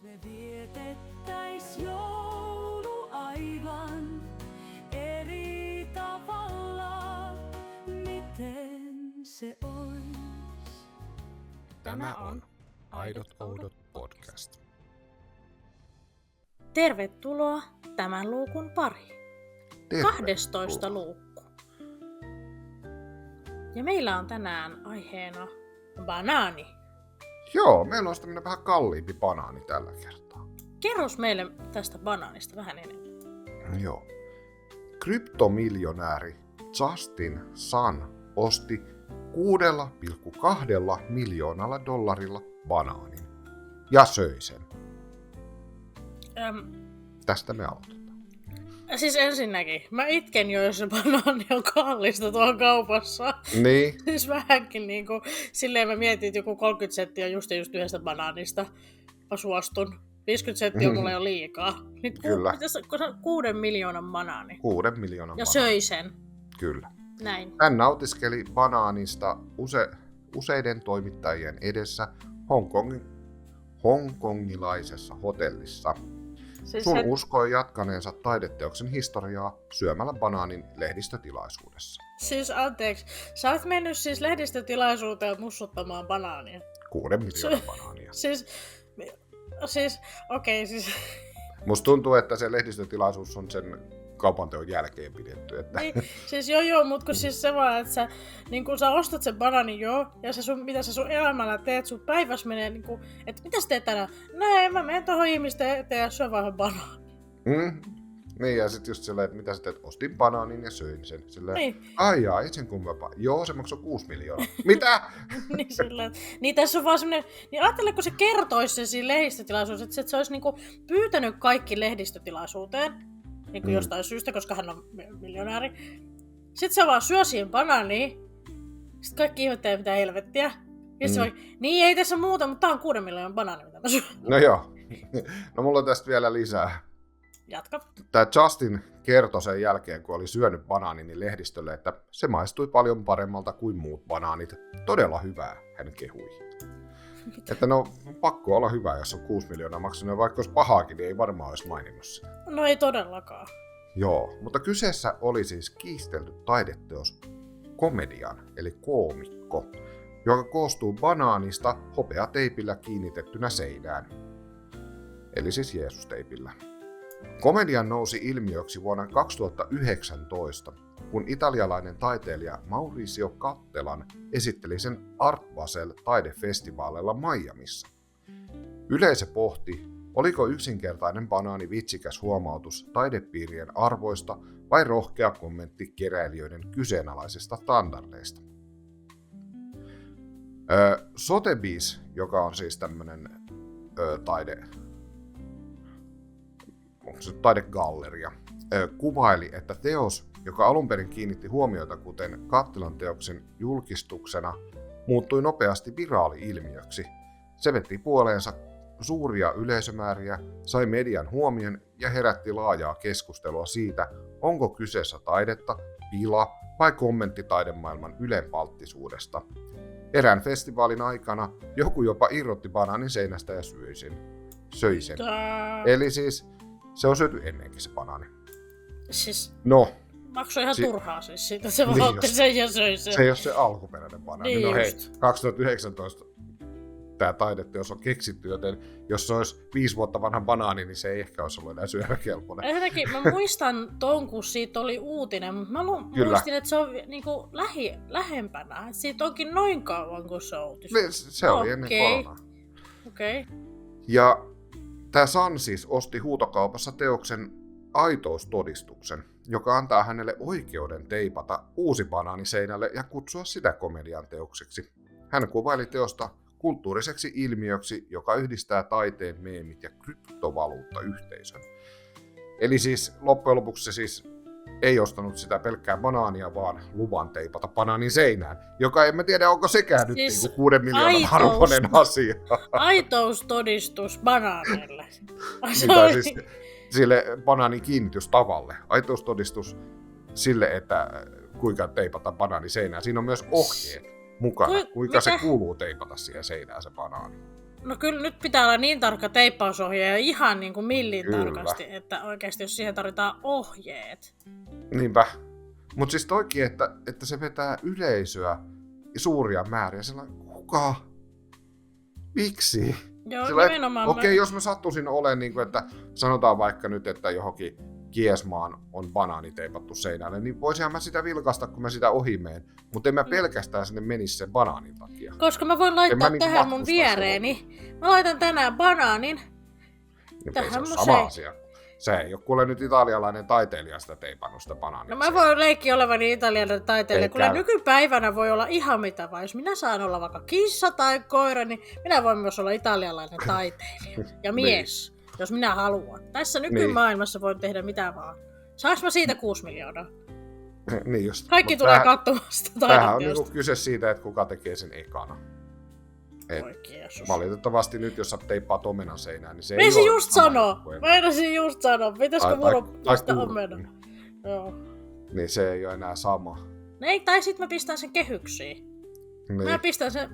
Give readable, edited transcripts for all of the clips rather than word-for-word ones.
Me vietettäis joulu aivan eri tavalla, miten se ois. Tämä on Aidot Oudot podcast. Tervetuloa tämän luukun pariin. 12 luukku. Ja meillä on tänään aiheena banaani. Joo, meillä on tämmönen vähän kalliimpi banaani tällä kertaa. Kerros meille tästä banaanista vähän enemmän. Joo. Kryptomiljonääri Justin Sun osti $6,2 miljoonalla banaanin ja söi sen. Tästä me aloitetaan. Siis ensinnäkin, mä itken jo, jos se banaani on kallista tuolla kaupassa. Niin. Siis vähänkin niinku, silleen mä mietin, että joku 30 senttiä just yhdestä banaanista. Mä suostun. 50 senttiä on mulle jo liikaa. Nyt Kyllä. 6 miljoonan banaani. 6 miljoonan Ja banaani. söi sen. Kyllä. Näin. Hän nautiskeli banaanista useiden toimittajien edessä hongkongilaisessa hotellissa. Siis Sun uskoi jatkaneensa taideteoksen historiaa syömällä banaanin lehdistötilaisuudessa. Siis anteeksi, sä oot mennyt siis lehdistötilaisuuteen mussuttamaan banaania. 6 miljoonan banaania. Siis okei. Musta tuntuu, että se lehdistötilaisuus on sen kaupanteon jälkeen pidetty. Että... Niin, siis joo, mut kun siis se vaan, että sä, niin kun sä ostat sen banaanin ja mitä sä sun elämällä teet, sun päiväs menee niinku, että mitä sä teet tänään? Näin, mä menen tohon ihmisten eteen ja syön vaan banaani. Niin, ja sit just silleen, että mitä sä teet, ostin banaanin ja söin sen. Silleen, Niin. ai jaa, ei sen kummempaa. Joo, se maksoi 6 miljoonaa. Mitä? Niin silleen, niin tässä on vaan semmonen, niin ajattele, kun se kertoisi sen siinä lehdistötilaisuudessa, että se olisi niinku pyytänyt kaikki lehdistötilaisuuteen, niinku jostain syystä, koska hän on miljonääri. Sitten se vaan syö siihen banaaniin, sitten kaikki ihmettelee mitä helvettiä. Ja se niin ei tässä muuta, mutta tää on 6 miljoonan banaani, mitä mä syön. No joo. No mulla on tästä vielä lisää. Jatka. Tämä Justin kertoi sen jälkeen, kun oli syönyt banaanin, niin lehdistölle, että se maistui paljon paremmalta kuin muut banaanit. Todella hyvää, hän kehui. Että no, pakko olla hyvä, jos on 6 miljoonaa maksanut, vaikka olisi pahaakin, niin ei varmaan olisi maininnut sitä. No ei todellakaan. Joo, mutta kyseessä oli siis kiistelty taideteos komedian, eli koomikko, joka koostuu banaanista hopeateipillä kiinnitettynä seinään. Eli siis Jeesus-teipillä. Komedian nousi ilmiöksi vuonna 2019, kun italialainen taiteilija Maurizio Cattelan esitteli sen Art Basel taidefestivaaleilla Miamissa. Yleisö pohti, oliko yksinkertainen banaani vitsikäs huomautus taidepiirien arvoista vai rohkea kommentti keräilijöiden kyseenalaisista standardeista. Sotheby's, joka on siis tämmönen taidegalleria, kuvaili, että teos, joka alun perin kiinnitti huomiota kuten Cattelan teoksen julkistuksena, muuttui nopeasti viraali-ilmiöksi. Se veti puoleensa suuria yleisömääriä, sai median huomion ja herätti laajaa keskustelua siitä, onko kyseessä taidetta, pila vai kommentti taidemaailman ylenpalttisuudesta. Erään festivaalin aikana joku jopa irrotti banaanin seinästä ja söi sen. Eli siis se on syöty ennenkin se banaani. Siis No. maksoi ihan turhaa siis siitä, se vaan otti sen ja söi sen. Se ei ole se alkuperäinen banaani. Niin no hei, just. 2019 tämä taideteos on keksitty, joten jos se olisi 5 vuotta vanha banaani, niin se ei ehkä olisi ollut enää syömäkelpoinen. Ensinnäkin mä muistan ton, kun siitä oli uutinen, mutta mä muistin, että se on niinku lähempänä. Että siitä onkin noin kauan, kun se on uutinen. Se oli ennen koronaa. Okei. Ja tämä Sun siis osti huutokaupassa teoksen aitoustodistuksen, joka antaa hänelle oikeuden teipata uusi banaani seinälle ja kutsua sitä komedian teokseksi. Hän kuvaili teosta kulttuuriseksi ilmiöksi, joka yhdistää taiteen, meemit ja kryptovaluuttayhteisön. Eli siis loppujen lopuksi se siis ei ostanut sitä pelkkää banaania, vaan luvan teipata banaanin seinään, joka en mä tiedä, onko sekään siis nyt niinku 6 miljoonan arvoinen asia. Aitoustodistus banaaneille. Mitä siis sille banaanin kiinnitystavalle. Aitoustodistus sille, että kuinka teipata banaani seinään. Siinä on myös ohjeet mukana, kuinka se kuuluu teipata siihen seinään se banaani. No kyllä nyt pitää olla niin tarkka teippausohje ja ihan niin kuin millin Kyllä. tarkasti, että oikeasti jos siihen tarvitaan ohjeet. Niinpä. Mutta siis toikin, että se vetää yleisöä suuria määriä. Sellainen, kuka? Miksi? Joo, Sillä nimenomaan. okei, jos mä sattuisin olemaan, niin kuin, että sanotaan vaikka nyt, että johonkin Kiesmaan on banaani teipattu seinälle, niin voisinhan mä sitä vilkaista, kun mä sitä ohi meen. Mutta en mä pelkästään sinne menisi sen banaanin takia. Koska mä voin laittaa niin tähän mun matkustaisi viereeni. Mä laitan tänään banaanin. Niin ei se Tähän ole mun sama se- asia. Se ei ole kuule nyt italialainen taiteilija sitä teipannut sitä banaania. No mä voin leikkiä olevani italialainen taiteilija. Ei Kyllä käy. nykypäivänä voi olla ihan mitä vaan. Jos minä saan olla vaikka kissa tai koira, niin minä voin myös olla italialainen taiteilija. Ja mies, jos minä haluan. Tässä nykymaailmassa voin tehdä mitä vaan. Saanko mä siitä 6 miljoonaa? Niin just. Kaikki Mut tulee tämähän- katsomaan sitä Tämähän on taideteosta. niinku kyse siitä, että kuka tekee sen ekana. Et Oi Jeesus. valitettavasti nyt, jos sä teippaat omenan seinään, niin se ei Meinasin ole just sama sanoa. juttu enää. Meinasin just sanoa. Pitäisikö Tai- mulla tai pistää kurkun. omena? Joo. Niin se ei ole enää sama. No ei, tai sit mä pistän sen kehyksiin. Mä Niin. pistän sen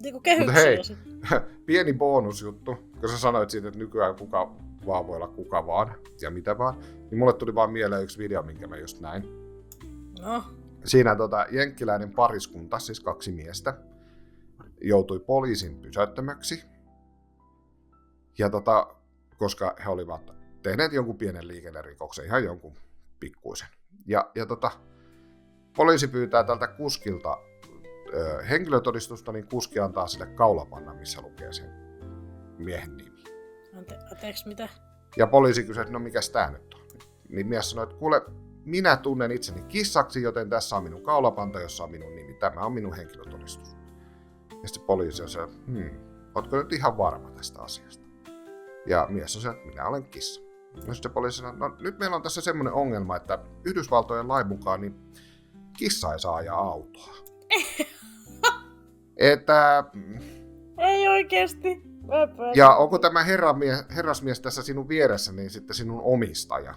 niinku Mutta hei, kehyksiin. ja sit- pieni bonusjuttu, kun sä sanoit siitä, että nykyään kuka vaan voi olla kuka vaan ja mitä vaan, niin mulle tuli vaan mieleen yksi video, minkä mä just näin. No, Siinä jenkkiläinen pariskunta, siis 2 miestä, joutui poliisin pysäyttämäksi. Ja koska he olivat tehneet jonkun pienen liikennerikoksen, ihan jonkun pikkuisen. Ja poliisi pyytää tältä kuskilta henkilötodistusta, niin kuski antaa sille kaulapanna, missä lukee sen miehen nimi. anteeksi mitä? Ja poliisi kysyi, että no mikäs tää nyt on? Niin mies sanoi, että kuule, minä tunnen itseni kissaksi, joten tässä on minun kaulapanta, jossa on minun nimi. Tämä on minun henkilötodistus. Ja sitten poliisi on se, ootko nyt ihan varma tästä asiasta? Ja mies on se, että minä olen kissa. Ja sitten poliisi sanoi, no nyt meillä on tässä semmoinen ongelma, että Yhdysvaltojen lain mukaan niin kissa ei saa ajaa autoa. Että, Ei oikeesti. ja onko tämä herrasmies tässä sinun vieressä, niin sitten sinun omistaja?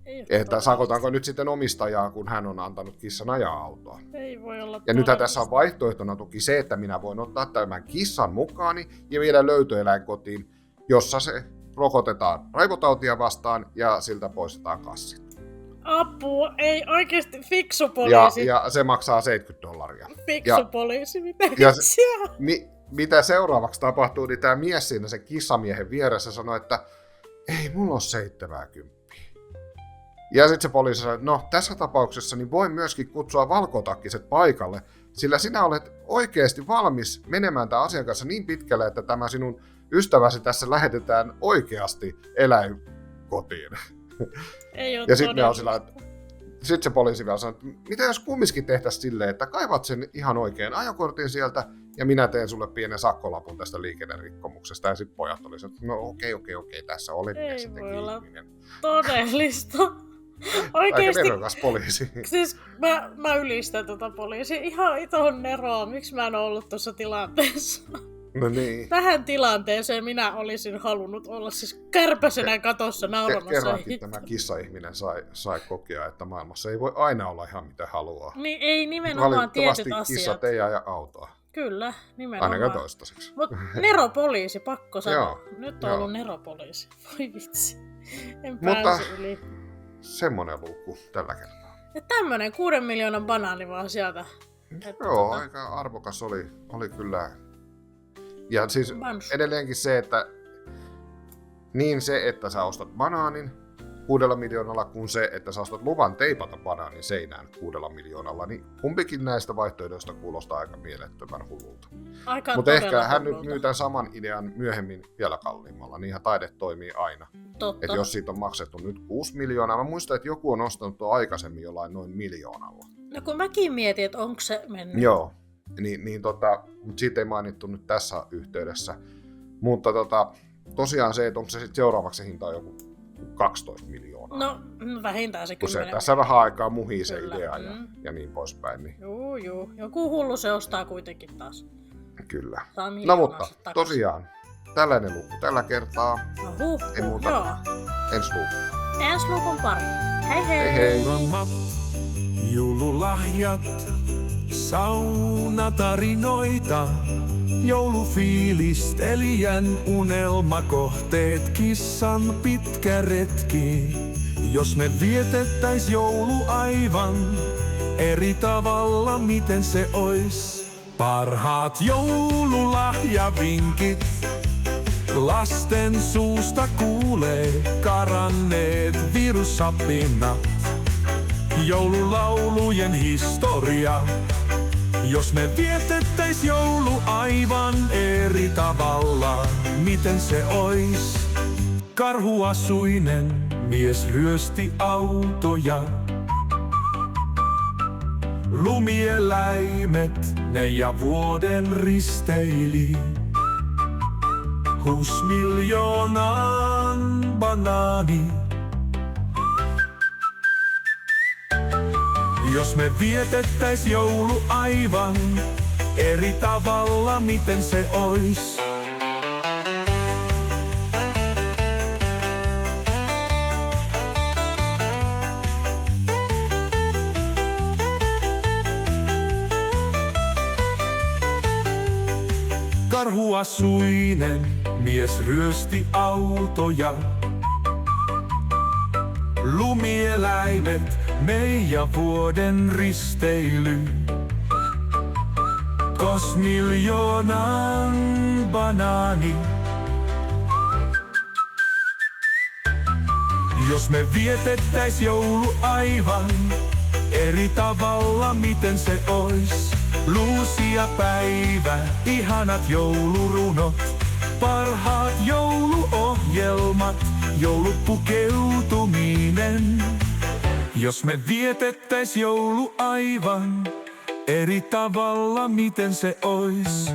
Ei, ole Että todella. sakotaanko nyt sitten omistajaa, kun hän on antanut kissan ajaa autoa. Ei voi olla Ja nythän todellista. tässä on vaihtoehtona toki se, että minä voin ottaa tämän kissan mukaani ja viedä löytöeläinkotiin, jossa se rokotetaan raivotautia vastaan ja siltä poistetaan kassit. Apua, ei oikeesti fiksu Ja, poliisi. ja se maksaa $70. Fiksu ja- poliisi, mitä ja- vitsiä? Mitä seuraavaksi tapahtuu, niin tämä mies siinä sen kissamiehen vieressä sanoi, että ei mulla ole 70. Ja sitten se poliisi sanoi, että no tässä tapauksessa niin voin myöskin kutsua valkotakkiset paikalle, sillä sinä olet oikeasti valmis menemään tämän asian kanssa niin pitkälle, että tämä sinun ystäväsi tässä lähetetään oikeasti eläinkotiin. Ei oo Ja sitten todella. on sillä, että sitten se poliisi vielä sanoi, että mitä jos kumminkin tehtäisiin silleen, että kaivat sen ihan oikein ajokortin sieltä ja minä teen sulle pienen sakkolapun tästä liikennerikkomuksesta. Ja sitten pojat oli että no okei, tässä oli Ei mies se voi teki olla. ihminen. Todellista. Aika Oikeesti. nerokas poliisi. Siis mä ylistän tota poliisia. Ihan itohon neroa. Miksi mä en ollut tuossa tilanteessa? No niin. Tähän tilanteeseen minä olisin halunnut olla siis kärpäsenä katossa nauramassa. Kerrankin tämä kissaihminen sai kokea, että maailmassa ei voi aina olla ihan mitä haluaa. Niin ei nimenomaan Valitettavasti tietyt asiat. kissat ei aja autoa, Kyllä, nimenomaan. ainakaan toistaiseksi. Mut neropoliisi, pakko sanoa. Joo, Nyt on joo. ollut neropoliisi. Voi vitsi. En Mutta- pääse yli. Semmonen luku tällä kertaa. Ja tämmönen 6 miljoonan banaani vaan sieltä. Että Joo, aika arvokas oli kyllä. Ja siis Bans. edelleenkin se, että niin se, että sä ostat banaanin 6 miljoonalla, kuin se, että sä ostat luvan teipata banaanin seinään 6 miljoonalla, niin kumpikin näistä vaihtoehdoista kuulostaa aika mielettömän hullulta. Aika Mutta ehkä todella hän nyt hullulta. myy tämän saman idean myöhemmin vielä kalliimmalla, niinhän taide toimii aina. Totta. Että jos siitä on maksettu nyt 6 miljoonaa, mä muistan, että joku on ostanut tuon aikaisemmin jollain noin 1 miljoonalla. No kun mäkin mietin, että onko se mennyt. Joo, mutta siitä ei mainittu nyt tässä yhteydessä. Mutta tosiaan se, että onko se sitten seuraavaksi hinta on joku 12 miljoonaa. No vähintään se kun se 10. tässä vähän aikaa muhii se Kyllä, idea ja niin poispäin. Niin Juu. Joku hullu se ostaa kuitenkin taas. kyllä. Saa No miljoonaa mutta sit takaisin. tosiaan, tällainen luku tällä kertaa. No Ei muuta. joo. Ensi luku. Ensi lukun pari. Hei hei. Hei hei. Ramat, joululahjat, saunatarinoita, Joulufiilistelijän unelmakohteet, kissan pitkä retki. Jos me vietettäis joulu aivan eri tavalla, miten se ois? Parhaat joululahjavinkit lasten suusta kuulee, karanneet virussappinnat, joululaulujen historia. Jos me vietettäis joulu aivan eri tavalla, miten se ois? Karhuasuinen mies ryösti autoja. Lumieläimet ne ja vuoden risteili. Husmiljoonan banaani. Jos me vietettäis joulu aivan eri tavalla, miten se ois? Karhuasuinen mies ryösti autoja. Lumieläimet, meidän vuoden risteily. Kosmiljoonan banaani. Jos me vietettäis joulu aivan eri tavalla, miten se ois? Luusia päivä, ihanat joulurunot, parhaat jouluohjelmat, joulupukeutuminen. Jos me vietettäis joulu aivan eri tavalla, miten se ois?